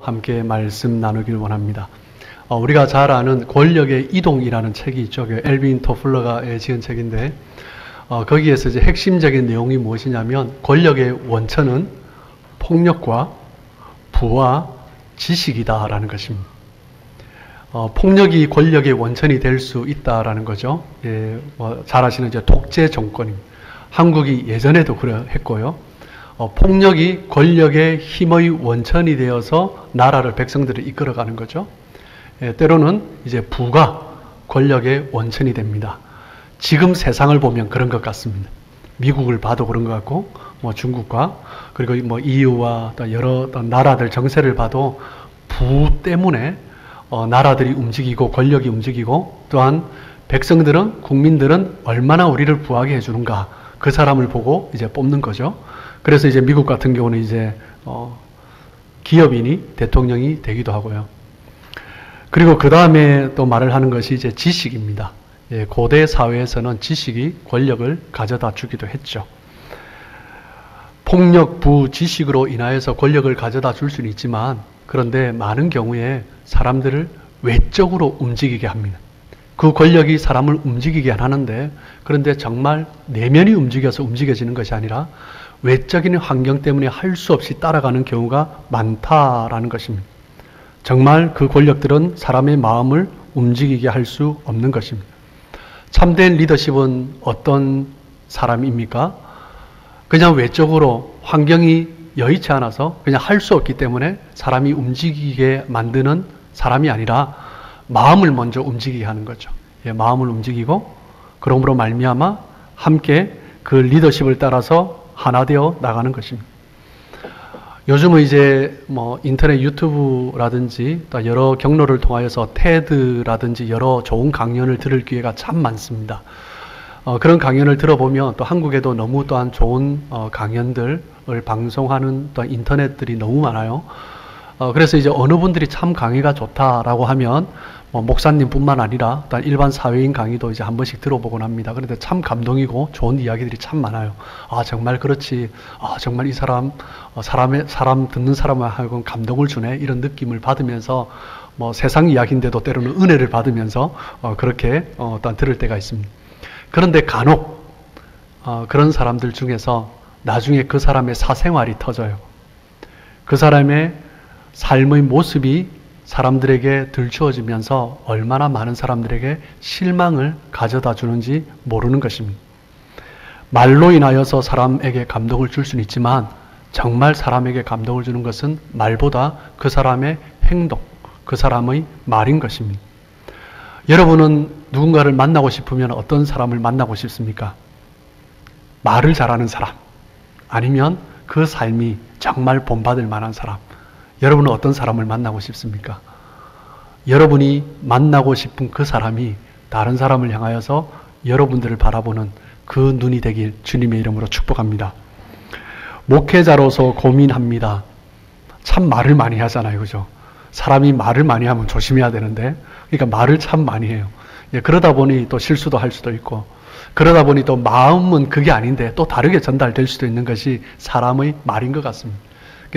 함께 말씀 나누길 원합니다. 우리가 잘 아는 권력의 이동이라는 책이 있죠. 엘빈 토플러가 지은 책인데 거기에서 이제 핵심적인 내용이 무엇이냐면 권력의 원천은 폭력과 부와 지식이다라는 것입니다. 폭력이 권력의 원천이 될 수 있다라는 거죠. 잘 아시는 이제 독재 정권입니다. 한국이 예전에도 그랬고요. 폭력이 권력의 힘의 원천이 되어서 나라를 백성들을 이끌어가는 거죠. 때로는 이제 부가 권력의 원천이 됩니다. 지금 세상을 보면 그런 것 같습니다. 미국을 봐도 그런 것 같고, 중국과 그리고 EU와 또 여러 나라들 정세를 봐도 부 때문에 나라들이 움직이고 권력이 움직이고, 또한 백성들은 국민들은 얼마나 우리를 부하게 해주는가 그 사람을 보고 이제 뽑는 거죠. 그래서 이제 미국 같은 경우는 이제 기업인이 대통령이 되기도 하고요. 그리고 그 다음에 또 말을 하는 것이 이제 지식입니다. 고대 사회에서는 지식이 권력을 가져다 주기도 했죠. 폭력, 부, 지식으로 인하여서 권력을 가져다 줄 수는 있지만, 그런데 많은 경우에 사람들을 외적으로 움직이게 합니다. 그 권력이 사람을 움직이게 하는데, 그런데 정말 내면이 움직여지는 것이 아니라 외적인 환경 때문에 할 수 없이 따라가는 경우가 많다라는 것입니다. 정말 그 권력들은 사람의 마음을 움직이게 할 수 없는 것입니다. 참된 리더십은 어떤 사람입니까? 그냥 외적으로 환경이 여의치 않아서 그냥 할 수 없기 때문에 사람이 움직이게 만드는 사람이 아니라 마음을 먼저 움직이게 하는 거죠. 마음을 움직이고 그러므로 말미암아 함께 그 리더십을 따라서 하나 되어 나가는 것입니다. 요즘은 이제 인터넷 유튜브라든지 또 여러 경로를 통하여서 테드라든지 여러 좋은 강연을 들을 기회가 참 많습니다. 그런 강연을 들어보면 또 한국에도 너무 또한 좋은 강연들을 방송하는 또 인터넷들이 너무 많아요. 그래서 이제 어느 분들이 참 강의가 좋다라고 하면 목사님뿐만 아니라 일반 사회인 강의도 이제 한 번씩 들어보곤 합니다. 그런데 참 감동이고 좋은 이야기들이 참 많아요. 정말 그렇지. 정말 이 사람 듣는 사람하고는 감동을 주네. 이런 느낌을 받으면서 세상 이야기인데도 때로는 은혜를 받으면서 그렇게 들을 때가 있습니다. 그런데 간혹 그런 사람들 중에서 나중에 그 사람의 사생활이 터져요. 그 사람의 삶의 모습이 사람들에게 들추어지면서 얼마나 많은 사람들에게 실망을 가져다 주는지 모르는 것입니다. 말로 인하여서 사람에게 감동을 줄 수는 있지만 정말 사람에게 감동을 주는 것은 말보다 그 사람의 행동, 그 사람의 말인 것입니다. 여러분은 누군가를 만나고 싶으면 어떤 사람을 만나고 싶습니까? 말을 잘하는 사람, 아니면 그 삶이 정말 본받을 만한 사람. 여러분은 어떤 사람을 만나고 싶습니까? 여러분이 만나고 싶은 그 사람이 다른 사람을 향하여서 여러분들을 바라보는 그 눈이 되길 주님의 이름으로 축복합니다. 목회자로서 고민합니다. 참 말을 많이 하잖아요. 그죠? 사람이 말을 많이 하면 조심해야 되는데, 그러니까 말을 참 많이 해요. 그러다 보니 또 실수도 할 수도 있고, 그러다 보니 또 마음은 그게 아닌데 또 다르게 전달될 수도 있는 것이 사람의 말인 것 같습니다.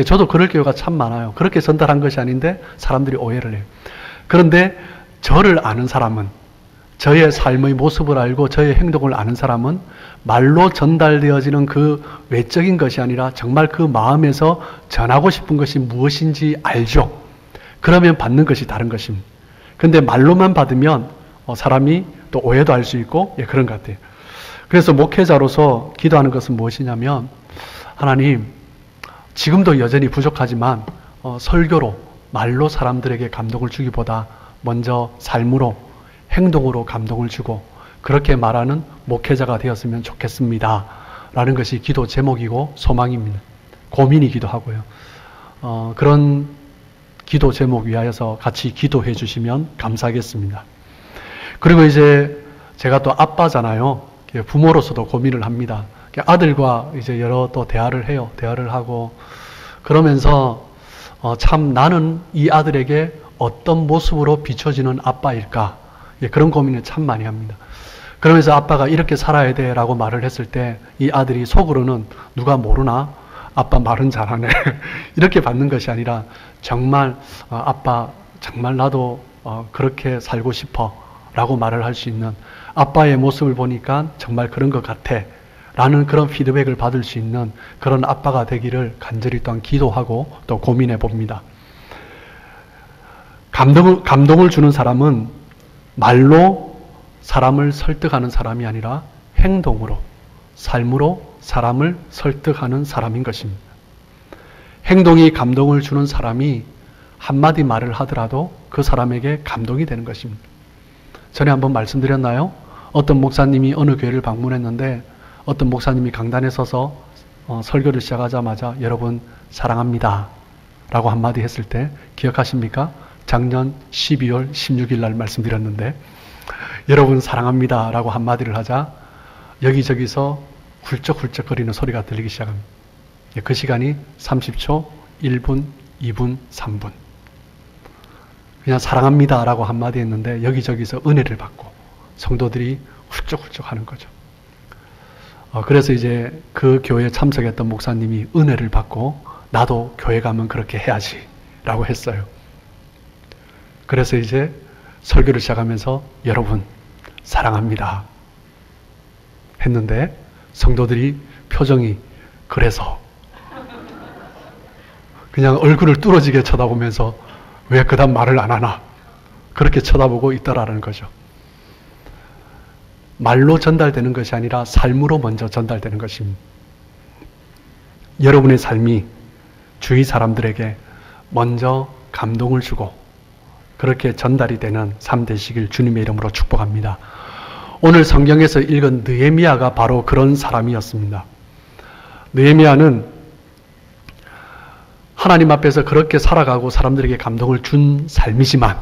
저도 그럴 경우가 참 많아요. 그렇게 전달한 것이 아닌데 사람들이 오해를 해요. 그런데 저를 아는 사람은, 저의 삶의 모습을 알고 저의 행동을 아는 사람은 말로 전달되어지는 그 외적인 것이 아니라 정말 그 마음에서 전하고 싶은 것이 무엇인지 알죠. 그러면 받는 것이 다른 것입니다. 그런데 말로만 받으면 사람이 또 오해도 할 수 있고 그런 것 같아요. 그래서 목회자로서 기도하는 것은 무엇이냐면, 하나님, 지금도 여전히 부족하지만 설교로 말로 사람들에게 감동을 주기보다 먼저 삶으로 행동으로 감동을 주고 그렇게 말하는 목회자가 되었으면 좋겠습니다 라는 것이 기도 제목이고 소망입니다. 고민이기도 하고요. 그런 기도 제목 위하여서 같이 기도해 주시면 감사하겠습니다. 그리고 이제 제가 또 아빠잖아요. 부모로서도 고민을 합니다. 아들과 이제 여러 또 대화를 해요. 대화를 하고 그러면서 참 나는 이 아들에게 어떤 모습으로 비춰지는 아빠일까? 그런 고민을 참 많이 합니다. 그러면서 아빠가 이렇게 살아야 돼 라고 말을 했을 때 이 아들이 속으로는 누가 모르나? 아빠 말은 잘하네. 이렇게 받는 것이 아니라 정말 아빠 정말 나도 그렇게 살고 싶어 라고 말을 할 수 있는, 아빠의 모습을 보니까 정말 그런 것 같아 라는 그런 피드백을 받을 수 있는 그런 아빠가 되기를 간절히 또한 기도하고 또 고민해 봅니다. 감동을 주는 사람은 말로 사람을 설득하는 사람이 아니라 행동으로, 삶으로 사람을 설득하는 사람인 것입니다. 행동이 감동을 주는 사람이 한마디 말을 하더라도 그 사람에게 감동이 되는 것입니다. 전에 한번 말씀드렸나요? 어떤 목사님이 어느 교회를 방문했는데 어떤 목사님이 강단에 서서 설교를 시작하자마자 여러분 사랑합니다 라고 한마디 했을 때 기억하십니까? 작년 12월 16일 날 말씀드렸는데 여러분 사랑합니다 라고 한마디를 하자 여기저기서 훌쩍훌쩍거리는 소리가 들리기 시작합니다. 그 시간이 30초, 1분, 2분, 3분. 그냥 사랑합니다 라고 한마디 했는데 여기저기서 은혜를 받고 성도들이 훌쩍훌쩍 하는 거죠. 그래서 이제 그 교회에 참석했던 목사님이 은혜를 받고 나도 교회 가면 그렇게 해야지 라고 했어요. 그래서 이제 설교를 시작하면서 여러분 사랑합니다 했는데 성도들이 표정이 그래서 그냥 얼굴을 뚫어지게 쳐다보면서 왜 그다음 말을 안 하나 그렇게 쳐다보고 있더라는 거죠. 말로 전달되는 것이 아니라 삶으로 먼저 전달되는 것입니다. 여러분의 삶이 주위 사람들에게 먼저 감동을 주고 그렇게 전달이 되는 삶 되시길 주님의 이름으로 축복합니다. 오늘 성경에서 읽은 느헤미야가 바로 그런 사람이었습니다. 느헤미야는 하나님 앞에서 그렇게 살아가고 사람들에게 감동을 준 삶이지만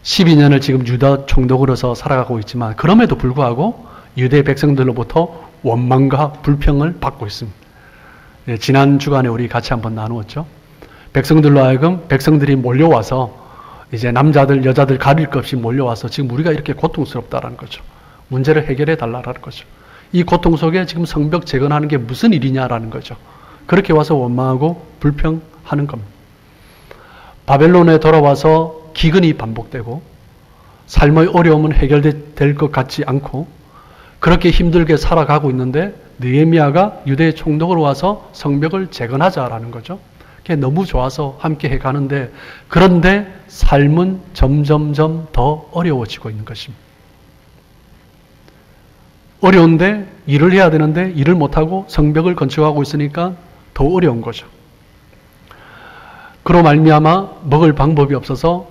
12년을 지금 유다 총독으로서 살아가고 있지만 그럼에도 불구하고 유대 백성들로부터 원망과 불평을 받고 있습니다. 지난 주간에 우리 같이 한번 나누었죠. 백성들로 하여금 백성들이 몰려와서 이제 남자들 여자들 가릴 것 없이 몰려와서 지금 우리가 이렇게 고통스럽다라는 거죠. 문제를 해결해 달라라는 거죠. 이 고통 속에 지금 성벽 재건하는 게 무슨 일이냐라는 거죠. 그렇게 와서 원망하고 불평하는 겁니다. 바벨론에 돌아와서 기근이 반복되고 삶의 어려움은 해결될 것 같지 않고 그렇게 힘들게 살아가고 있는데 느헤미야가 유대의 총독으로 와서 성벽을 재건하자라는 거죠. 그게 너무 좋아서 함께 해가는데 그런데 삶은 점점점 더 어려워지고 있는 것입니다. 어려운데 일을 해야 되는데 일을 못하고 성벽을 건축하고 있으니까 더 어려운 거죠. 그로 말미암아 먹을 방법이 없어서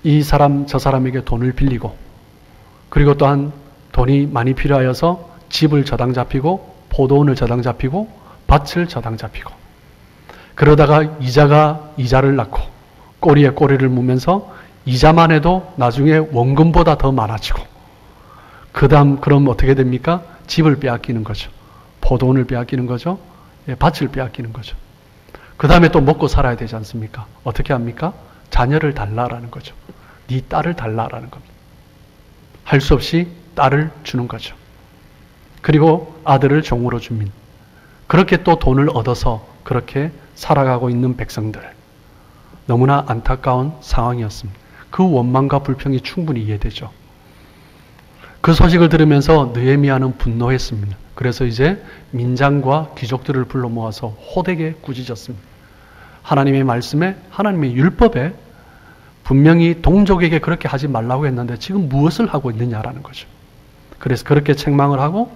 이 사람 저 사람에게 돈을 빌리고 그리고 또한 돈이 많이 필요하여서 집을 저당 잡히고 포도원을 저당 잡히고 밭을 저당 잡히고 그러다가 이자가 이자를 낳고 꼬리에 꼬리를 무면서 이자만 해도 나중에 원금보다 더 많아지고 그 다음 그럼 어떻게 됩니까? 집을 빼앗기는 거죠. 포도원을 빼앗기는 거죠. 밭을 빼앗기는 거죠. 그 다음에 또 먹고 살아야 되지 않습니까? 어떻게 합니까? 자녀를 달라라는 거죠. 네 딸을 달라라는 겁니다. 할 수 없이 딸을 주는 거죠. 그리고 아들을 종으로 줍니다. 그렇게 또 돈을 얻어서 그렇게 살아가고 있는 백성들. 너무나 안타까운 상황이었습니다. 그 원망과 불평이 충분히 이해되죠. 그 소식을 들으면서 느헤미야는 분노했습니다. 그래서 이제 민장과 귀족들을 불러 모아서 호되게 꾸짖었습니다. 하나님의 말씀에 하나님의 율법에 분명히 동족에게 그렇게 하지 말라고 했는데 지금 무엇을 하고 있느냐라는 거죠. 그래서 그렇게 책망을 하고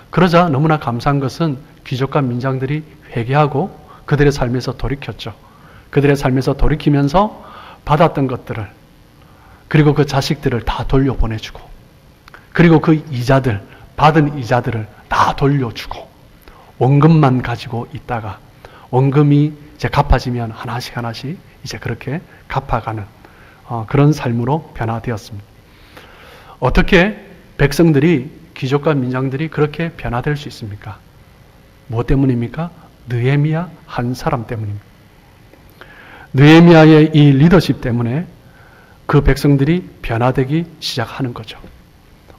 그러자 너무나 감사한 것은 귀족과 민장들이 회개하고 그들의 삶에서 돌이켰죠. 그들의 삶에서 돌이키면서 받았던 것들을 그리고 그 자식들을 다 돌려보내주고 그리고 그 이자들 받은 이자들을 다 돌려주고 원금만 가지고 있다가 원금이 이제 갚아지면 하나씩 하나씩 이제 그렇게 갚아가는 그런 삶으로 변화되었습니다. 어떻게 백성들이 귀족과 민장들이 그렇게 변화될 수 있습니까? 무엇 때문입니까? 느헤미야 한 사람 때문입니다. 느헤미야의 이 리더십 때문에 그 백성들이 변화되기 시작하는 거죠.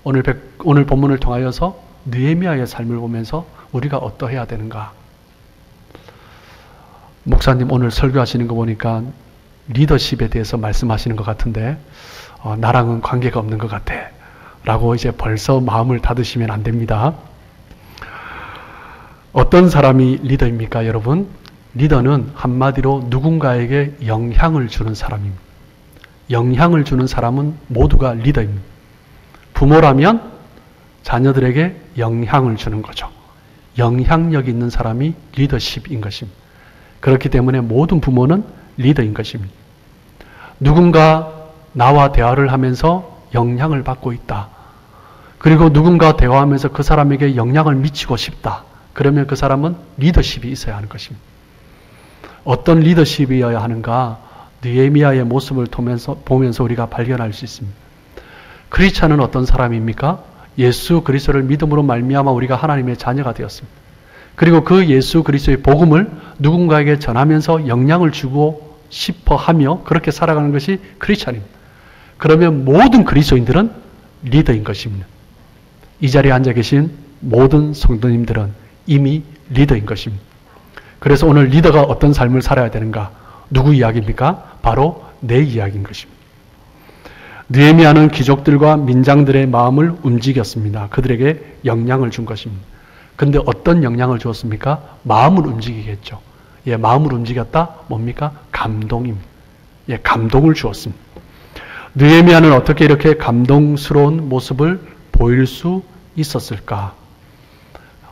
오늘 본문을 통하여서 느헤미야의 삶을 보면서 우리가 어떠해야 되는가? 목사님 오늘 설교하시는 거 보니까 리더십에 대해서 말씀하시는 것 같은데 나랑은 관계가 없는 것 같아 라고 이제 벌써 마음을 닫으시면 안 됩니다. 어떤 사람이 리더입니까, 여러분? 리더는 한마디로 누군가에게 영향을 주는 사람입니다. 영향을 주는 사람은 모두가 리더입니다. 부모라면 자녀들에게 영향을 주는 거죠. 영향력 있는 사람이 리더십인 것입니다. 그렇기 때문에 모든 부모는 리더인 것입니다. 누군가 나와 대화를 하면서 영향을 받고 있다. 그리고 누군가 대화하면서 그 사람에게 영향을 미치고 싶다. 그러면 그 사람은 리더십이 있어야 하는 것입니다. 어떤 리더십이어야 하는가? 느헤미야의 모습을 보면서 우리가 발견할 수 있습니다. 크리스찬은 어떤 사람입니까? 예수 그리스도를 믿음으로 말미암아 우리가 하나님의 자녀가 되었습니다. 그리고 그 예수 그리스도의 복음을 누군가에게 전하면서 영향을 주고 싶어 하며 그렇게 살아가는 것이 크리스찬입니다. 그러면 모든 그리스도인들은 리더인 것입니다. 이 자리에 앉아 계신 모든 성도님들은 이미 리더인 것입니다. 그래서 오늘 리더가 어떤 삶을 살아야 되는가? 누구 이야기입니까? 바로 내 이야기인 것입니다. 느헤미야는 귀족들과 민장들의 마음을 움직였습니다. 그들에게 영향을 준 것입니다. 근데 어떤 영향을 주었습니까? 마음을 움직이게 했죠. 예, 마음을 움직였다? 뭡니까? 감동입니다. 예, 감동을 주었습니다. 느헤미야는 어떻게 이렇게 감동스러운 모습을 보일 수 있었을까?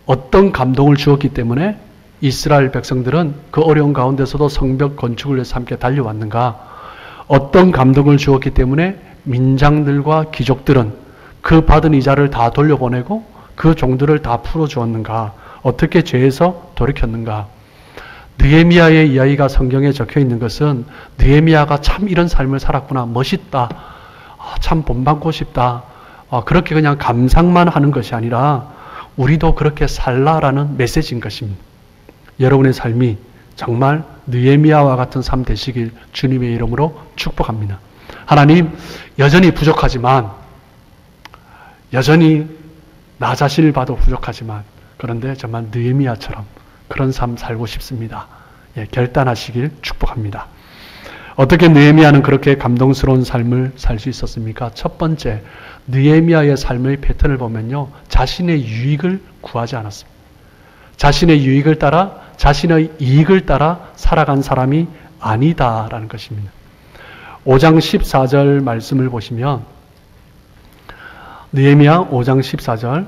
어떤 감동을 주었기 때문에 이스라엘 백성들은 그 어려운 가운데서도 성벽 건축을 위해서 함께 달려왔는가? 어떤 감동을 주었기 때문에 민장들과 귀족들은 그 받은 이자를 다 돌려보내고 그 종들을 다 풀어주었는가? 어떻게 죄에서 돌이켰는가? 느헤미야의 이야기가 성경에 적혀 있는 것은 느헤미야가 참 이런 삶을 살았구나, 멋있다, 참 본받고 싶다, 그렇게 그냥 감상만 하는 것이 아니라 우리도 그렇게 살라라는 메시지인 것입니다. 여러분의 삶이 정말 느헤미야와 같은 삶 되시길 주님의 이름으로 축복합니다. 하나님, 여전히 부족하지만, 여전히 나 자신을 봐도 부족하지만, 그런데 정말 느헤미야처럼 그런 삶 살고 싶습니다. 예, 결단하시길 축복합니다. 어떻게 느헤미야는 그렇게 감동스러운 삶을 살 수 있었습니까? 첫 번째, 느헤미야의 삶의 패턴을 보면요, 자신의 유익을 구하지 않았습니다. 자신의 유익을 따라, 자신의 이익을 따라 살아간 사람이 아니다라는 것입니다. 5장 14절 말씀을 보시면, 느헤미야 5장 14절,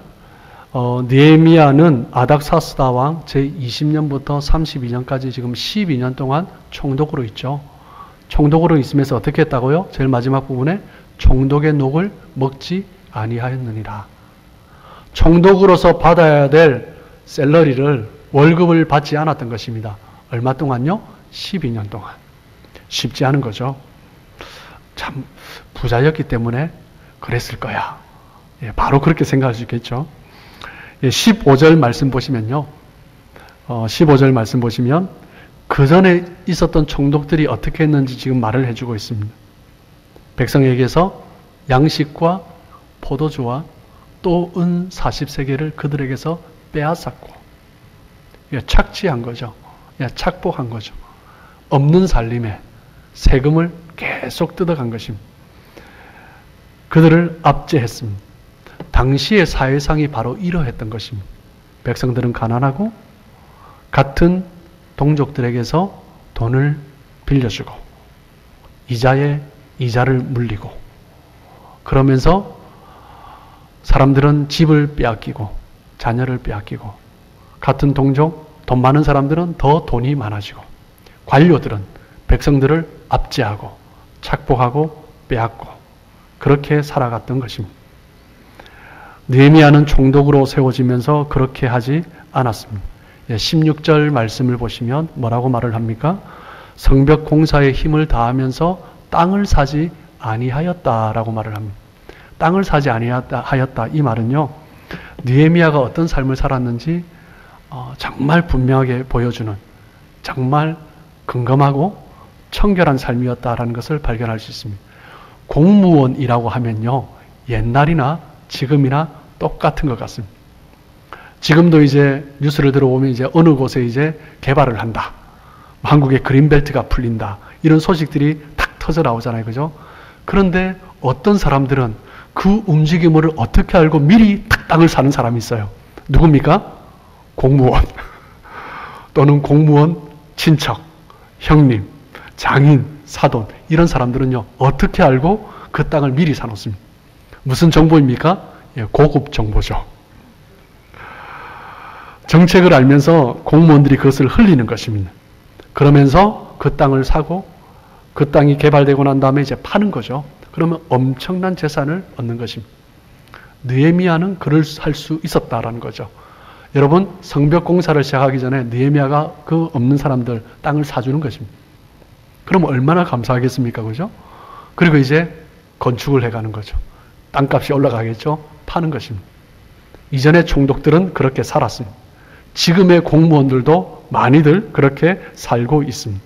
느헤미야는 아닥사스다 왕 제20년부터 32년까지 지금 12년 동안 총독으로 있죠. 총독으로 있으면서 어떻게 했다고요? 제일 마지막 부분에 총독의 녹을 먹지 아니하였느니라. 총독으로서 받아야 될 샐러리를, 월급을 받지 않았던 것입니다. 얼마 동안요? 12년 동안. 쉽지 않은 거죠. 참 부자였기 때문에 그랬을 거야. 예, 바로 그렇게 생각할 수 있겠죠. 예, 15절 말씀 보시면요. 15절 말씀 보시면 그 전에 있었던 총독들이 어떻게 했는지 지금 말을 해주고 있습니다. 백성에게서 양식과 포도주와 또 은 40세겔을 그들에게서 빼앗았고, 예, 착취한 거죠. 예, 착복한 거죠. 없는 살림에 세금을 계속 뜯어간 것입니다. 그들을 압제했습니다. 당시의 사회상이 바로 이러했던 것입니다. 백성들은 가난하고 같은 동족들에게서 돈을 빌려주고 이자에 이자를 물리고, 그러면서 사람들은 집을 빼앗기고 자녀를 빼앗기고, 같은 동족, 돈 많은 사람들은 더 돈이 많아지고, 관료들은 백성들을 압제하고 착복하고 빼앗고 그렇게 살아갔던 것입니다. 느헤미야는 총독으로 세워지면서 그렇게 하지 않았습니다. 16절 말씀을 보시면 뭐라고 말을 합니까? 성벽 공사에 힘을 다하면서 땅을 사지 아니하였다라고 말을 합니다. 땅을 사지 아니하였다, 이 말은요, 느헤미야가 어떤 삶을 살았는지 정말 분명하게 보여주는, 정말 근검하고 청결한 삶이었다라는 것을 발견할 수 있습니다. 공무원이라고 하면요, 옛날이나 지금이나 똑같은 것 같습니다. 지금도 이제 뉴스를 들어보면 이제 어느 곳에 이제 개발을 한다, 한국의 그린벨트가 풀린다. 이런 소식들이 탁 터져 나오잖아요. 그죠? 그런데 어떤 사람들은 그 움직임을 어떻게 알고 미리 탁 땅을 사는 사람이 있어요. 누굽니까? 공무원. 또는 공무원 친척, 형님, 장인, 사돈. 이런 사람들은요, 어떻게 알고 그 땅을 미리 사놓습니다. 무슨 정보입니까? 예, 고급 정보죠. 정책을 알면서 공무원들이 그것을 흘리는 것입니다. 그러면서 그 땅을 사고 그 땅이 개발되고 난 다음에 이제 파는 거죠. 그러면 엄청난 재산을 얻는 것입니다. 느헤미야는 그를 할 수 있었다라는 거죠. 여러분, 성벽 공사를 시작하기 전에 느헤미야가 그 없는 사람들 땅을 사주는 것입니다. 그럼 얼마나 감사하겠습니까? 그죠? 그리고 이제 건축을 해가는 거죠. 땅값이 올라가겠죠? 파는 것입니다. 이전의 총독들은 그렇게 살았습니다. 지금의 공무원들도 많이들 그렇게 살고 있습니다.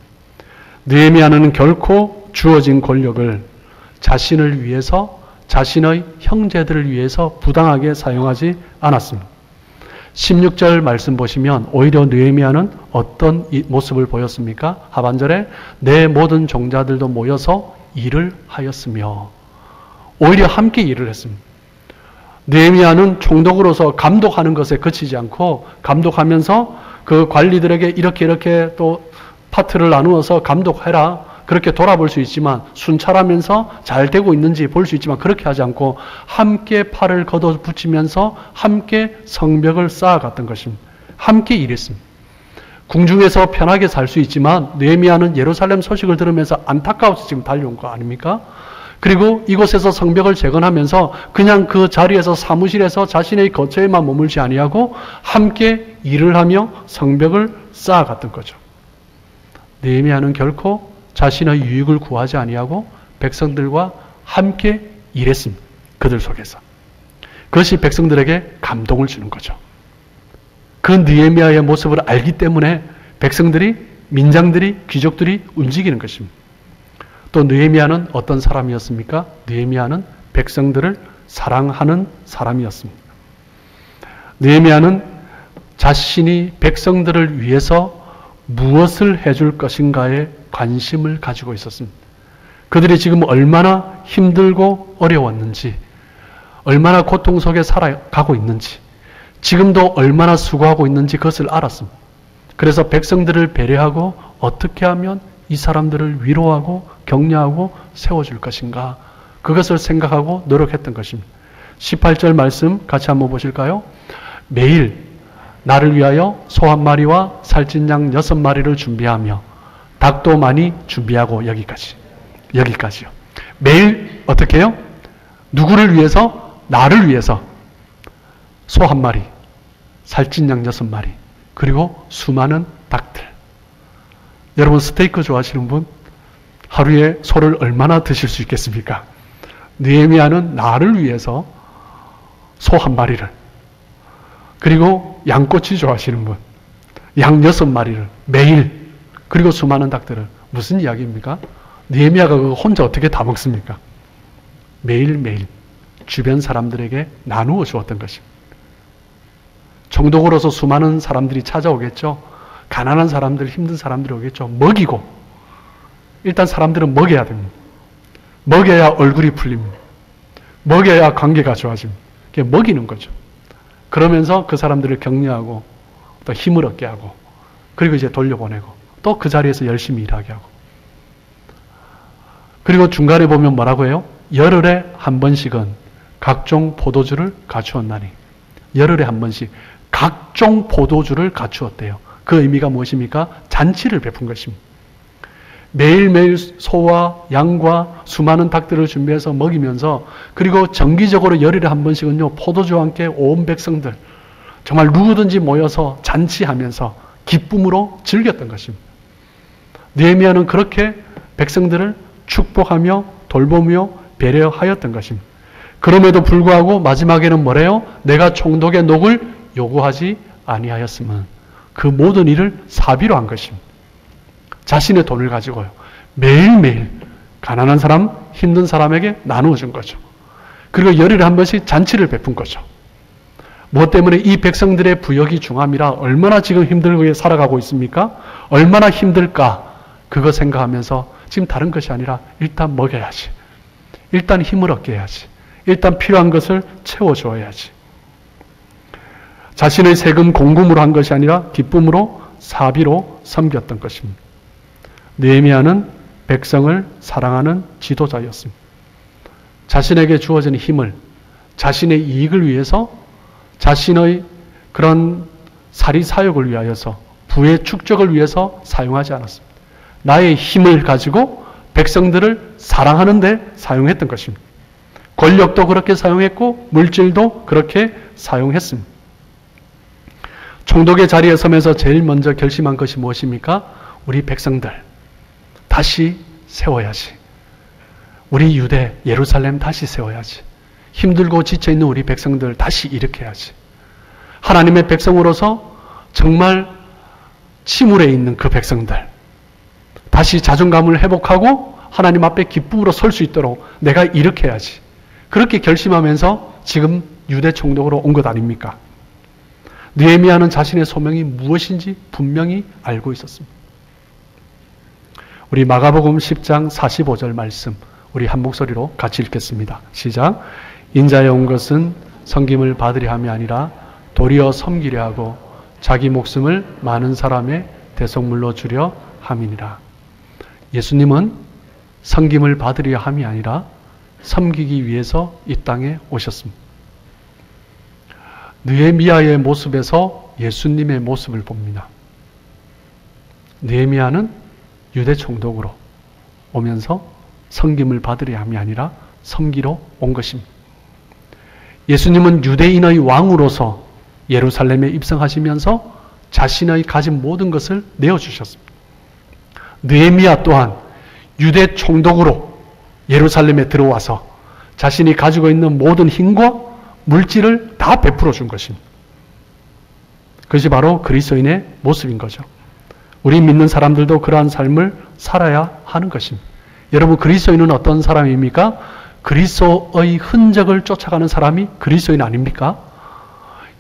느헤미야는 결코 주어진 권력을 자신을 위해서, 자신의 형제들을 위해서 부당하게 사용하지 않았습니다. 16절 말씀 보시면 오히려 느헤미야는 어떤 모습을 보였습니까? 하반절에 내 모든 종자들도 모여서 일을 하였으며, 오히려 함께 일을 했습니다. 느헤미야는 총독으로서 감독하는 것에 그치지 않고 감독하면서 그 관리들에게 이렇게 또 파트를 나누어서 감독해라. 그렇게 돌아볼 수 있지만, 순찰하면서 잘 되고 있는지 볼 수 있지만 그렇게 하지 않고 함께 팔을 걷어붙이면서 함께 성벽을 쌓아갔던 것입니다. 함께 일했습니다. 궁중에서 편하게 살 수 있지만 느헤미야는 예루살렘 소식을 들으면서 안타까워서 지금 달려온 거 아닙니까? 그리고 이곳에서 성벽을 재건하면서 그냥 그 자리에서 사무실에서 자신의 거처에만 머물지 아니하고 함께 일을 하며 성벽을 쌓아갔던 거죠. 느헤미야는 결코 자신의 유익을 구하지 아니하고 백성들과 함께 일했습니다. 그들 속에서. 그것이 백성들에게 감동을 주는 거죠. 그 느헤미야의 모습을 알기 때문에 백성들이, 민장들이, 귀족들이 움직이는 것입니다. 또 느헤미야는 어떤 사람이었습니까? 느헤미야는 백성들을 사랑하는 사람이었습니다. 느헤미야는 자신이 백성들을 위해서 무엇을 해줄 것인가에 관심을 가지고 있었습니다. 그들이 지금 얼마나 힘들고 어려웠는지, 얼마나 고통 속에 살아가고 있는지, 지금도 얼마나 수고하고 있는지 그것을 알았습니다. 그래서 백성들을 배려하고 어떻게 하면 이 사람들을 위로하고 격려하고 세워줄 것인가, 그것을 생각하고 노력했던 것입니다. 18절 말씀 같이 한번 보실까요? 매일 나를 위하여 소 1마리와 살찐 양 6마리를 준비하며 닭도 많이 준비하고, 여기까지요. 매일 어떻게 해요? 누구를 위해서? 나를 위해서 소 1마리, 살찐 양 6마리, 그리고 수많은 닭들. 여러분, 스테이크 좋아하시는 분? 하루에 소를 얼마나 드실 수 있겠습니까? 느헤미야는 나를 위해서 소 1마리를, 그리고 양꼬치 좋아하시는 분, 양 6마리를 매일, 그리고 수많은 닭들을. 무슨 이야기입니까? 느헤미야가 그거 혼자 어떻게 다 먹습니까? 매일매일 주변 사람들에게 나누어 주었던 것입니다. 총독으로서 수많은 사람들이 찾아오겠죠. 가난한 사람들, 힘든 사람들이 오겠죠. 먹이고, 일단 사람들은 먹여야 됩니다. 먹여야 얼굴이 풀립니다. 먹여야 관계가 좋아집니다. 그게 먹이는 거죠. 그러면서 그 사람들을 격려하고 또 힘을 얻게 하고, 그리고 이제 돌려보내고 또 그 자리에서 열심히 일하게 하고. 그리고 중간에 보면 뭐라고 해요? 열흘에 한 번씩은 각종 포도주를 갖추었나니. 열흘에 한 번씩 각종 포도주를 갖추었대요. 그 의미가 무엇입니까? 잔치를 베푼 것입니다. 매일매일 소와 양과 수많은 닭들을 준비해서 먹이면서, 그리고 정기적으로 열흘에 한 번씩은요, 포도주와 함께 온 백성들, 정말 누구든지 모여서 잔치하면서 기쁨으로 즐겼던 것입니다. 느헤미야는 그렇게 백성들을 축복하며 돌보며 배려하였던 것입니다. 그럼에도 불구하고 마지막에는 뭐래요? 내가 총독의 녹을 요구하지 아니하였으면, 그 모든 일을 사비로 한 것입니다. 자신의 돈을 가지고요, 매일매일 가난한 사람, 힘든 사람에게 나누어 준 거죠. 그리고 열흘에 한 번씩 잔치를 베푼 거죠. 무엇 때문에 이 백성들의 부역이 중함이라 얼마나 지금 힘들게 살아가고 있습니까? 얼마나 힘들까? 그거 생각하면서 지금 다른 것이 아니라 일단 먹여야지. 일단 힘을 얻게 해야지. 일단 필요한 것을 채워줘야지. 자신의 세금 공금으로 한 것이 아니라 기쁨으로 사비로 섬겼던 것입니다. 느헤미야는 백성을 사랑하는 지도자였습니다. 자신에게 주어진 힘을 자신의 이익을 위해서 자신의 그런 사리사욕을 위하여서 부의 축적을 위해서 사용하지 않았습니다. 나의 힘을 가지고 백성들을 사랑하는 데 사용했던 것입니다. 권력도 그렇게 사용했고 물질도 그렇게 사용했습니다. 총독의 자리에 서면서 제일 먼저 결심한 것이 무엇입니까? 우리 백성들 다시 세워야지. 우리 유대 예루살렘 다시 세워야지. 힘들고 지쳐있는 우리 백성들 다시 일으켜야지. 하나님의 백성으로서 정말 침울해 있는 그 백성들 다시 자존감을 회복하고 하나님 앞에 기쁨으로 설 수 있도록 내가 일으켜야지. 그렇게 결심하면서 지금 유대 총독으로 온 것 아닙니까? 느헤미야는 자신의 소명이 무엇인지 분명히 알고 있었습니다. 우리 마가복음 10장 45절 말씀 우리 한 목소리로 같이 읽겠습니다. 시작. 인자에 온 것은 섬김을 받으려 함이 아니라 도리어 섬기려 하고 자기 목숨을 많은 사람의 대속물로 주려 함이니라. 예수님은 섬김을 받으려 함이 아니라 섬기기 위해서 이 땅에 오셨습니다. 느헤미야의 모습에서 예수님의 모습을 봅니다. 느헤미야는 유대 총독으로 오면서 섬김을 받으려 함이 아니라 섬기러 온 것입니다. 예수님은 유대인의 왕으로서 예루살렘에 입성하시면서 자신의 가진 모든 것을 내어주셨습니다. 느헤미야 또한 유대 총독으로 예루살렘에 들어와서 자신이 가지고 있는 모든 힘과 물질을 다 베풀어 준 것입니다. 그것이 바로 그리스도인의 모습인 거죠. 우리 믿는 사람들도 그러한 삶을 살아야 하는 것입니다. 여러분, 그리스도인은 어떤 사람입니까? 그리스도의 흔적을 쫓아가는 사람이 그리스도인 아닙니까?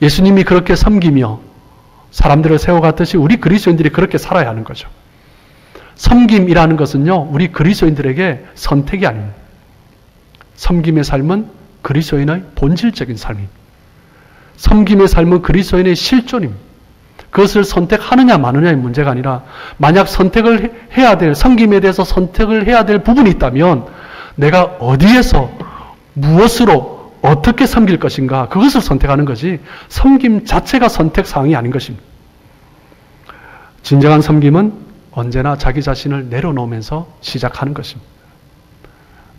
예수님이 그렇게 섬기며 사람들을 세워갔듯이 우리 그리스도인들이 그렇게 살아야 하는 거죠. 섬김이라는 것은요, 우리 그리스도인들에게 선택이 아닙니다. 섬김의 삶은 그리스도인의 본질적인 삶입니다. 섬김의 삶은 그리스도인의 실존입니다. 그것을 선택하느냐 마느냐의 문제가 아니라 만약 선택을 해야 될, 섬김에 대해서 선택을 해야 될 부분이 있다면 내가 어디에서 무엇으로 어떻게 섬길 것인가 그것을 선택하는 것이 섬김 자체가 선택사항이 아닌 것입니다. 진정한 섬김은 언제나 자기 자신을 내려놓으면서 시작하는 것입니다.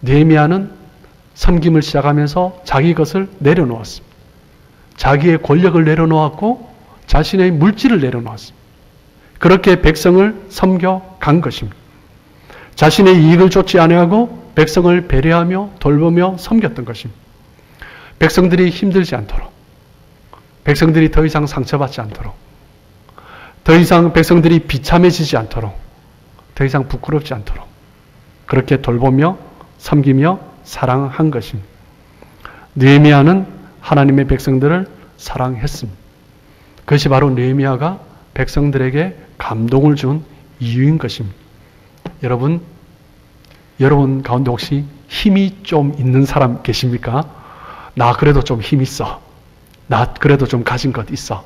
느헤미야는 섬김을 시작하면서 자기 것을 내려놓았습니다. 자기의 권력을 내려놓았고 자신의 물질을 내려놓았습니다. 그렇게 백성을 섬겨 간 것입니다. 자신의 이익을 쫓지 아니하고 백성을 배려하며 돌보며 섬겼던 것입니다. 백성들이 힘들지 않도록, 백성들이 더 이상 상처받지 않도록, 더 이상 백성들이 비참해지지 않도록, 더 이상 부끄럽지 않도록 그렇게 돌보며 섬기며 사랑한 것입니다. 느헤미야는 하나님의 백성들을 사랑했습니다. 그것이 바로 느헤미야가 백성들에게 감동을 준 이유인 것입니다. 여러분 가운데 혹시 힘이 좀 있는 사람 계십니까? 나 그래도 좀 힘 있어. 나 그래도 좀 가진 것 있어.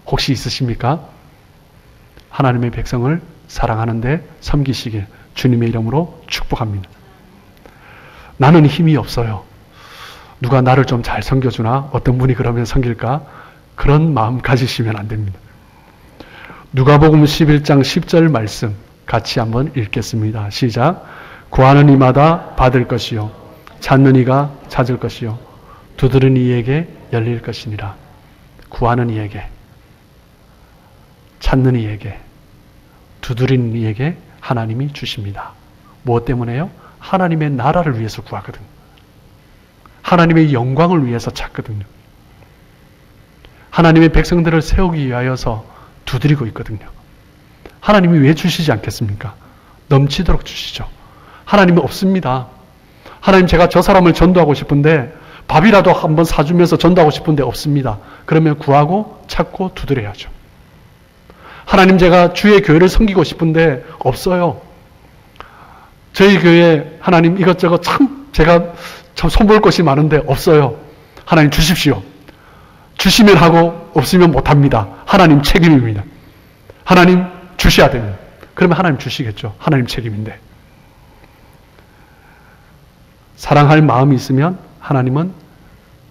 혹시 있으십니까? 하나님의 백성을 사랑하는데 섬기시길 주님의 이름으로 축복합니다. 나는 힘이 없어요. 누가 나를 좀 잘 섬겨주나? 어떤 분이 그러면 섬길까? 그런 마음 가지시면 안 됩니다. 누가복음 11장 10절 말씀 같이 한번 읽겠습니다. 시작. 구하는 이마다 받을 것이요 찾는 이가 찾을 것이요 두드리는 이에게 열릴 것이니라. 구하는 이에게, 찾는 이에게, 두드리는 이에게 하나님이 주십니다. 무엇 때문에요? 하나님의 나라를 위해서 구하거든요. 하나님의 영광을 위해서 찾거든요. 하나님의 백성들을 세우기 위하여서 두드리고 있거든요. 하나님이 왜 주시지 않겠습니까? 넘치도록 주시죠. 하나님이 없습니다. 하나님, 제가 저 사람을 전도하고 싶은데 밥이라도 한번 사주면서 전도하고 싶은데 없습니다. 그러면 구하고 찾고 두드려야죠. 하나님, 제가 주의 교회를 섬기고 싶은데 없어요. 저희 교회 하나님 이것저것 제가 손볼 것이 많은데 없어요. 하나님 주십시오. 주시면 하고 없으면 못합니다. 하나님 책임입니다. 하나님 주셔야 됩니다. 그러면 하나님 주시겠죠. 하나님 책임인데. 사랑할 마음이 있으면 하나님은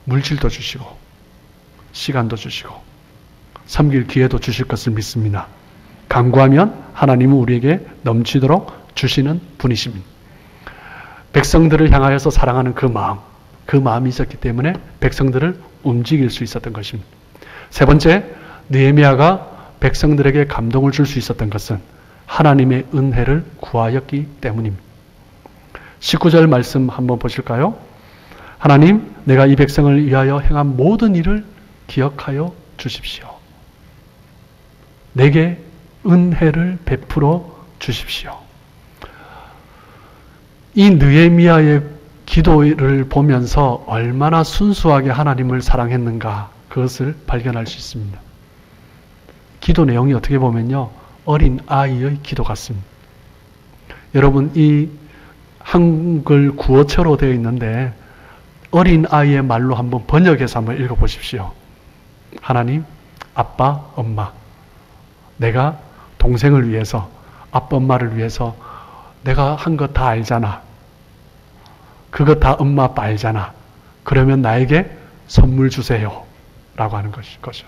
물질도 주시고 시간도 주시고 섬길 기회도 주실 것을 믿습니다. 간구하면 하나님은 우리에게 넘치도록 주시는 분이십니다. 백성들을 향하여서 사랑하는 그 마음이 있었기 때문에 백성들을 움직일 수 있었던 것입니다. 세 번째, 느헤미야가 백성들에게 감동을 줄 수 있었던 것은 하나님의 은혜를 구하였기 때문입니다. 19절 말씀 한번 보실까요? 하나님, 내가 이 백성을 위하여 행한 모든 일을 기억하여 주십시오. 내게 은혜를 베풀어 주십시오. 이 느헤미야의 기도를 보면서 얼마나 순수하게 하나님을 사랑했는가, 그것을 발견할 수 있습니다. 기도 내용이 어떻게 보면요, 어린 아이의 기도 같습니다. 여러분, 이 한글 구어체로 되어 있는데 어린 아이의 말로 한번 번역해서 한번 읽어보십시오. 하나님, 아빠, 엄마, 내가 동생을 위해서, 아빠, 엄마를 위해서 내가 한 것 다 알잖아. 그것 다 엄마, 아빠 알잖아. 그러면 나에게 선물 주세요. 라고 하는 거죠.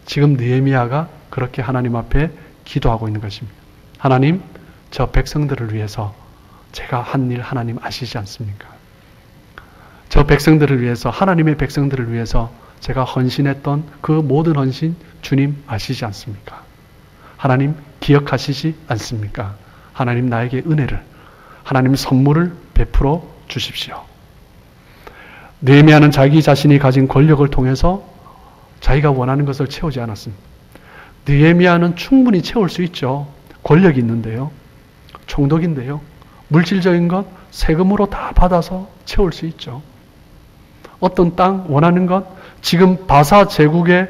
지금 느헤미야가 그렇게 하나님 앞에 기도하고 있는 것입니다. 하나님, 저 백성들을 위해서 제가 한 일 하나님 아시지 않습니까? 저 백성들을 위해서, 하나님의 백성들을 위해서 제가 헌신했던 그 모든 헌신 주님 아시지 않습니까? 하나님 기억하시지 않습니까? 하나님 나에게 은혜를, 하나님 선물을 베풀어 주십시오. 느헤미야는 자기 자신이 가진 권력을 통해서 자기가 원하는 것을 채우지 않았습니다. 느헤미야는 충분히 채울 수 있죠. 권력이 있는데요. 총독인데요. 물질적인 것 세금으로 다 받아서 채울 수 있죠. 어떤 땅 원하는 것, 지금 바사 제국의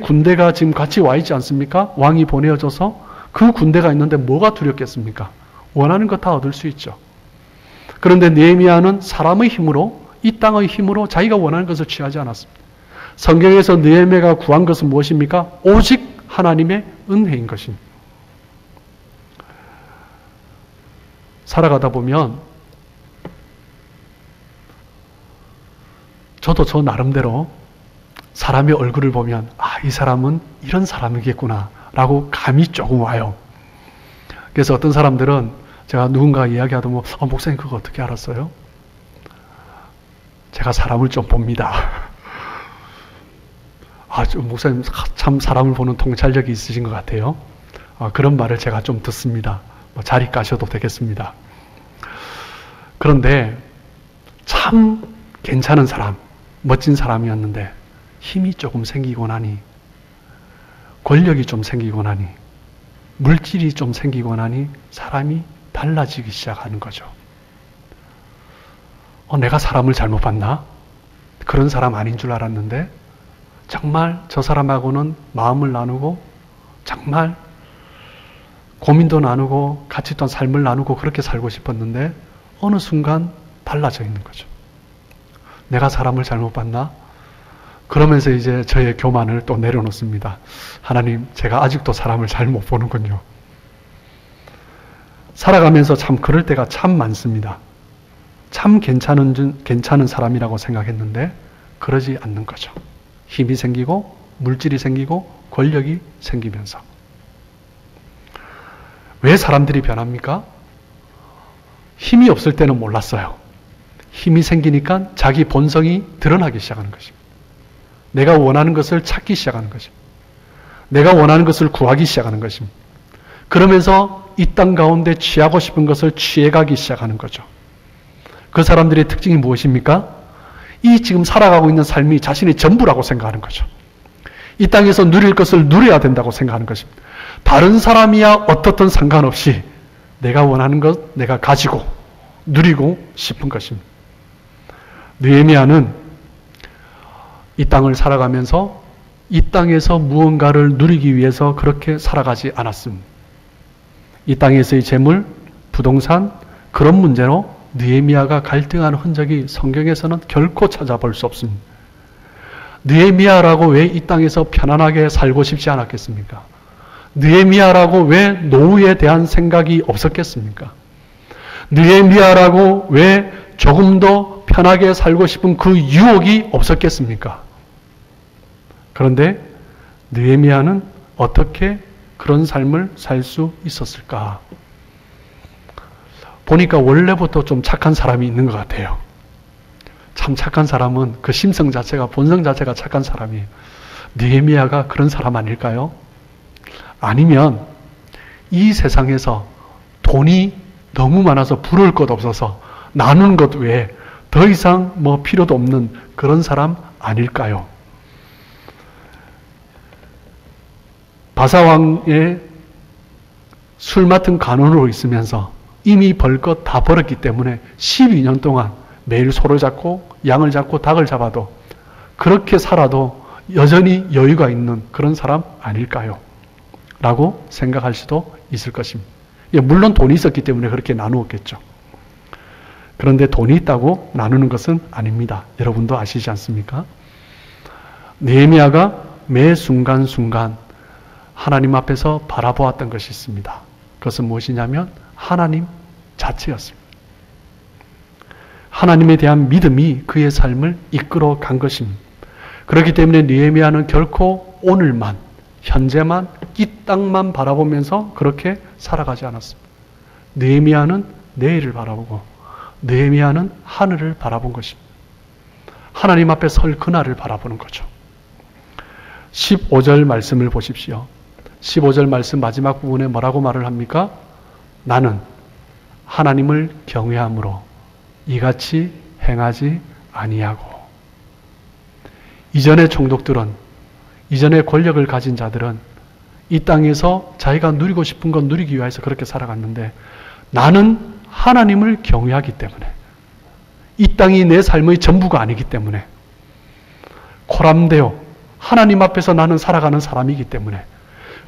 군대가 지금 같이 와 있지 않습니까? 왕이 보내어져서 그 군대가 있는데 뭐가 두렵겠습니까? 원하는 것 다 얻을 수 있죠. 그런데 느헤미야는 사람의 힘으로, 이 땅의 힘으로 자기가 원하는 것을 취하지 않았습니다. 성경에서 느헤미야가 구한 것은 무엇입니까? 오직 하나님의 은혜인 것입니다. 살아가다 보면 저도 저 나름대로 사람의 얼굴을 보면 이 사람은 이런 사람이겠구나 라고 감이 조금 와요. 그래서 어떤 사람들은 제가 누군가 이야기하다 보면 목사님 그거 어떻게 알았어요? 제가 사람을 좀 봅니다. 목사님 참 사람을 보는 통찰력이 있으신 것 같아요. 그런 말을 제가 좀 듣습니다. 자리 까셔도 되겠습니다. 그런데 참 괜찮은 사람, 멋진 사람이었는데 힘이 조금 생기고 나니, 권력이 좀 생기고 나니, 물질이 좀 생기고 나니 사람이 달라지기 시작하는 거죠. 내가 사람을 잘못 봤나? 그런 사람 아닌 줄 알았는데 정말 저 사람하고는 마음을 나누고 정말 고민도 나누고 같이 또 삶을 나누고 그렇게 살고 싶었는데 어느 순간 달라져 있는 거죠. 내가 사람을 잘못 봤나? 그러면서 이제 저의 교만을 또 내려놓습니다. 하나님, 제가 아직도 사람을 잘못 보는군요. 살아가면서 참 그럴 때가 참 많습니다. 참 괜찮은 사람이라고 생각했는데 그러지 않는 거죠. 힘이 생기고 물질이 생기고 권력이 생기면서. 왜 사람들이 변합니까? 힘이 없을 때는 몰랐어요. 힘이 생기니까 자기 본성이 드러나기 시작하는 것입니다. 내가 원하는 것을 찾기 시작하는 것입니다. 내가 원하는 것을 구하기 시작하는 것입니다. 그러면서 이 땅 가운데 취하고 싶은 것을 취해가기 시작하는 거죠. 그 사람들의 특징이 무엇입니까? 이 지금 살아가고 있는 삶이 자신의 전부라고 생각하는 거죠. 이 땅에서 누릴 것을 누려야 된다고 생각하는 것입니다. 다른 사람이야 어떻든 상관없이 내가 원하는 것 내가 가지고 누리고 싶은 것입니다. 느헤미야는 이 땅을 살아가면서 이 땅에서 무언가를 누리기 위해서 그렇게 살아가지 않았습니다. 이 땅에서의 재물, 부동산, 그런 문제로 느헤미야가 갈등하는 흔적이 성경에서는 결코 찾아볼 수 없습니다. 느헤미야라고 왜 이 땅에서 편안하게 살고 싶지 않았겠습니까? 느헤미야라고 왜 노후에 대한 생각이 없었겠습니까? 느헤미야라고 왜 조금 더 편하게 살고 싶은 그 유혹이 없었겠습니까? 그런데 느헤미야는 어떻게 그런 삶을 살 수 있었을까? 보니까 원래부터 좀 착한 사람이 있는 것 같아요. 참 착한 사람은 그 심성 자체가, 본성 자체가 착한 사람이에요. 느헤미야가 그런 사람 아닐까요? 아니면 이 세상에서 돈이 너무 많아서 부러울 것 없어서 나누는 것 외에 더 이상 뭐 필요도 없는 그런 사람 아닐까요? 바사왕의 술 맡은 간원으로 있으면서 이미 벌 것 다 벌었기 때문에 12년 동안 매일 소를 잡고 양을 잡고 닭을 잡아도 그렇게 살아도 여전히 여유가 있는 그런 사람 아닐까요? 라고 생각할 수도 있을 것입니다. 물론 돈이 있었기 때문에 그렇게 나누었겠죠. 그런데 돈이 있다고 나누는 것은 아닙니다. 여러분도 아시지 않습니까? 느헤미야가 매 순간순간 하나님 앞에서 바라보았던 것이 있습니다. 그것은 무엇이냐면 하나님 자체였습니다. 하나님에 대한 믿음이 그의 삶을 이끌어 간 것입니다. 그렇기 때문에 느헤미야는 결코 오늘만, 현재만, 이 땅만 바라보면서 그렇게 살아가지 않았습니다. 느헤미야는 내일을 바라보고 느헤미야는 하늘을 바라본 것입니다. 하나님 앞에 설 그날을 바라보는 거죠. 15절 말씀을 보십시오. 15절 말씀 마지막 부분에 뭐라고 말을 합니까? 나는 하나님을 경외함으로 이같이 행하지 아니하고. 이전의 총독들은, 이전의 권력을 가진 자들은 이 땅에서 자기가 누리고 싶은 건 누리기 위해서 그렇게 살아갔는데 나는 하나님을 경외하기 때문에, 이 땅이 내 삶의 전부가 아니기 때문에, 코람데오 하나님 앞에서 나는 살아가는 사람이기 때문에,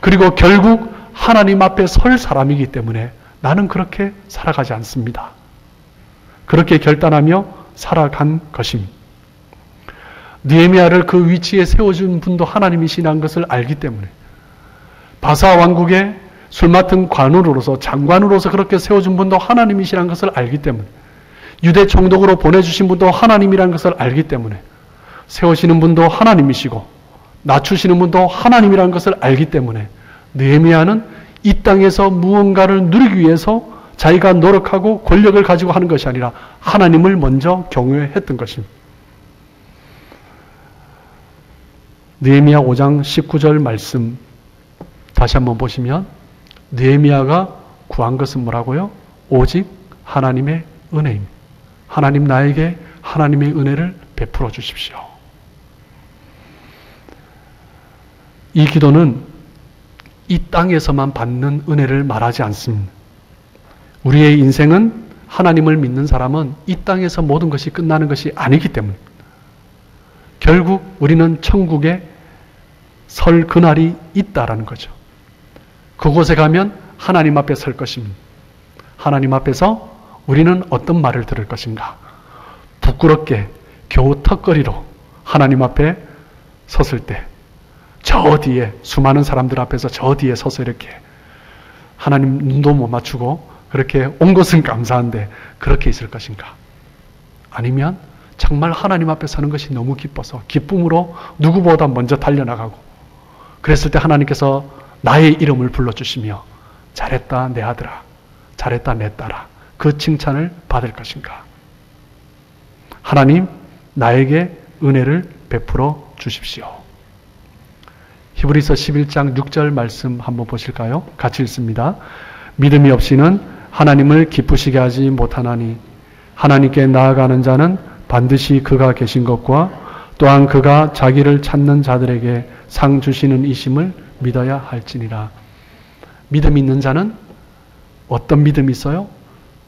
그리고 결국 하나님 앞에 설 사람이기 때문에 나는 그렇게 살아가지 않습니다. 그렇게 결단하며 살아간 것입니다. 느헤미야를 그 위치에 세워준 분도 하나님이시라는 것을 알기 때문에, 바사 왕국의 술 맡은 관원으로서, 장관으로서 그렇게 세워준 분도 하나님이시라는 것을 알기 때문에, 유대 총독으로 보내주신 분도 하나님이라는 것을 알기 때문에, 세우시는 분도 하나님이시고 낮추시는 분도 하나님이라는 것을 알기 때문에 느헤미야는 이 땅에서 무언가를 누리기 위해서 자기가 노력하고 권력을 가지고 하는 것이 아니라 하나님을 먼저 경외했던 것입니다. 느헤미야 5장 19절 말씀 다시 한번 보시면 느헤미야가 구한 것은 뭐라고요? 오직 하나님의 은혜입니다. 하나님 나에게 하나님의 은혜를 베풀어 주십시오. 이 기도는 이 땅에서만 받는 은혜를 말하지 않습니다. 우리의 인생은, 하나님을 믿는 사람은 이 땅에서 모든 것이 끝나는 것이 아니기 때문에 결국 우리는 천국에 설 그날이 있다라는 거죠. 그곳에 가면 하나님 앞에 설 것입니다. 하나님 앞에서 우리는 어떤 말을 들을 것인가? 부끄럽게 겨우 턱걸이로 하나님 앞에 섰을 때 저 뒤에 수많은 사람들 앞에서 저 뒤에 서서 이렇게 하나님 눈도 못 맞추고 그렇게 온 것은 감사한데 그렇게 있을 것인가? 아니면 정말 하나님 앞에 서는 것이 너무 기뻐서 기쁨으로 누구보다 먼저 달려나가고, 그랬을 때 하나님께서 나의 이름을 불러주시며 잘했다 내 아들아, 잘했다 내 딸아, 그 칭찬을 받을 것인가? 하나님 나에게 은혜를 베풀어 주십시오. 히브리서 11장 6절 말씀 한번 보실까요? 같이 읽습니다. 믿음이 없이는 하나님을 기쁘시게 하지 못하나니 하나님께 나아가는 자는 반드시 그가 계신 것과 또한 그가 자기를 찾는 자들에게 상 주시는 이심을 믿어야 할지니라. 믿음 있는 자는 어떤 믿음이 있어요?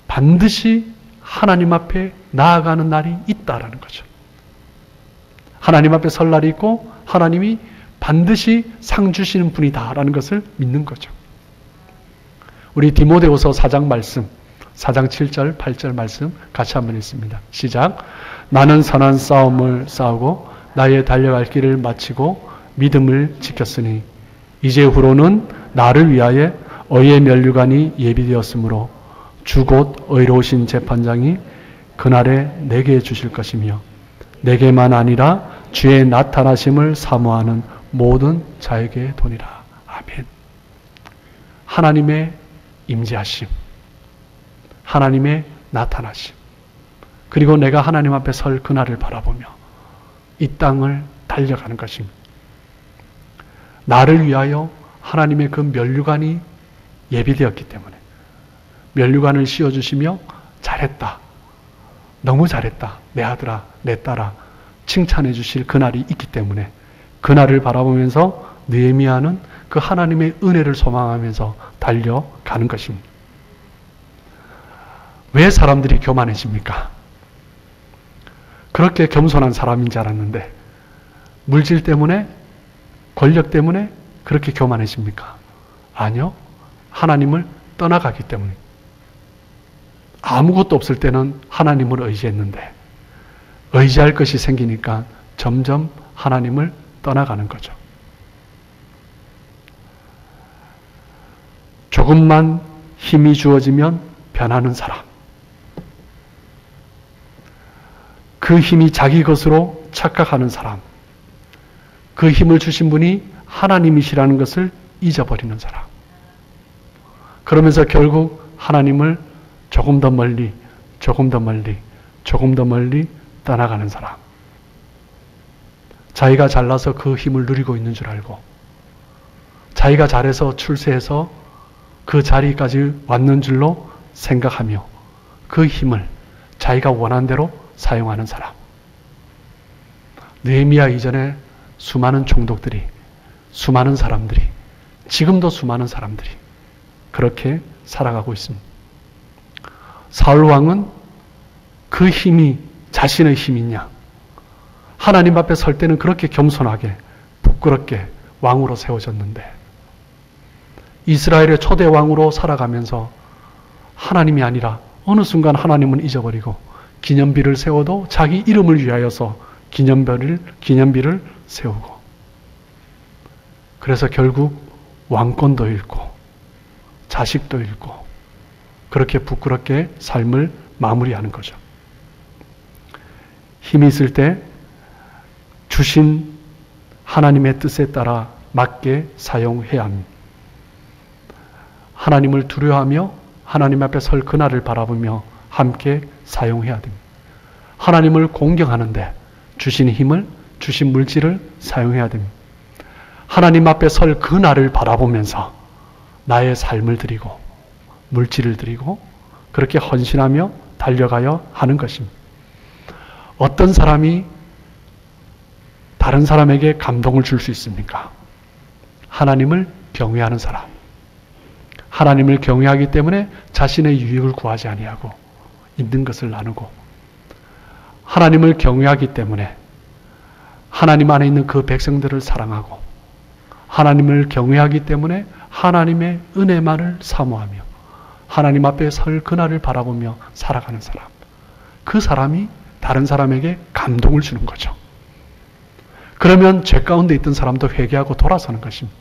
반드시 하나님 앞에 나아가는 날이 있다라는 거죠. 하나님 앞에 설 날이 있고 하나님이 반드시 상 주시는 분이다라는 것을 믿는 거죠. 우리 디모데후서 4장 말씀, 4장 7절, 8절 말씀 같이 한번 읽습니다. 시작. 나는 선한 싸움을 싸우고 나의 달려갈 길을 마치고 믿음을 지켰으니 이제 후로는 나를 위하여 의의 면류관이 예비되었으므로 주 곧 의로우신 재판장이 그날에 내게 주실 것이며 내게만 아니라 주의 나타나심을 사모하는 모든 자에게 도니라. 아멘. 하나님의 임재하심, 하나님의 나타나심, 그리고 내가 하나님 앞에 설 그날을 바라보며 이 땅을 달려가는 것입니다. 나를 위하여 하나님의 그 면류관이 예비되었기 때문에 면류관을 씌워주시며 잘했다, 너무 잘했다, 내 아들아, 내 딸아 칭찬해 주실 그날이 있기 때문에 그날을 바라보면서 느헤미야는 그 하나님의 은혜를 소망하면서 달려가는 것입니다. 왜 사람들이 교만해집니까? 그렇게 겸손한 사람인 줄 알았는데 물질 때문에, 권력 때문에 그렇게 교만해집니까? 아니요. 하나님을 떠나가기 때문에. 아무것도 없을 때는 하나님을 의지했는데 의지할 것이 생기니까 점점 하나님을 떠나가는 거죠. 조금만 힘이 주어지면 변하는 사람. 그 힘이 자기 것으로 착각하는 사람. 그 힘을 주신 분이 하나님이시라는 것을 잊어버리는 사람. 그러면서 결국 하나님을 조금 더 멀리, 조금 더 멀리, 조금 더 멀리 떠나가는 사람. 자기가 잘나서 그 힘을 누리고 있는 줄 알고, 자기가 잘해서 출세해서 그 자리까지 왔는 줄로 생각하며 그 힘을 자기가 원한 대로 사용하는 사람. 느헤미야 이전에 수많은 총독들이, 수많은 사람들이, 지금도 수많은 사람들이 그렇게 살아가고 있습니다. 사울 왕은 그 힘이 자신의 힘이냐? 하나님 앞에 설 때는 그렇게 겸손하게, 부끄럽게 왕으로 세워졌는데 이스라엘의 초대 왕으로 살아가면서 하나님이 아니라 어느 순간 하나님은 잊어버리고 기념비를 세워도 자기 이름을 위하여서 기념비를 세우고, 그래서 결국 왕권도 잃고 자식도 잃고 그렇게 부끄럽게 삶을 마무리하는 거죠. 힘이 있을 때 주신 하나님의 뜻에 따라 맞게 사용해야 합니다. 하나님을 두려워하며 하나님 앞에 설 그날을 바라보며 함께 사용해야 됩니다. 하나님을 공경하는데 주신 힘을, 주신 물질을 사용해야 됩니다. 하나님 앞에 설 그날을 바라보면서 나의 삶을 드리고 물질을 드리고 그렇게 헌신하며 달려가야 하는 것입니다. 어떤 사람이 다른 사람에게 감동을 줄 수 있습니까? 하나님을 경외하는 사람. 하나님을 경외하기 때문에 자신의 유익을 구하지 아니하고 있는 것을 나누고, 하나님을 경외하기 때문에 하나님 안에 있는 그 백성들을 사랑하고, 하나님을 경외하기 때문에 하나님의 은혜만을 사모하며 하나님 앞에 설 그날을 바라보며 살아가는 사람. 그 사람이 다른 사람에게 감동을 주는 거죠. 그러면 죄 가운데 있던 사람도 회개하고 돌아서는 것입니다.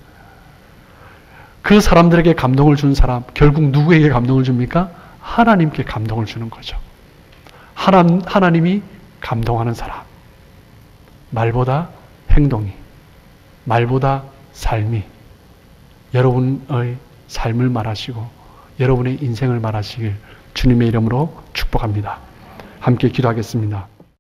그 사람들에게 감동을 준 사람, 결국 누구에게 감동을 줍니까? 하나님께 감동을 주는 거죠. 하나님이 감동하는 사람. 말보다 행동이, 말보다 삶이 여러분의 삶을 말하시고 여러분의 인생을 말하시길 주님의 이름으로 축복합니다. 함께 기도하겠습니다.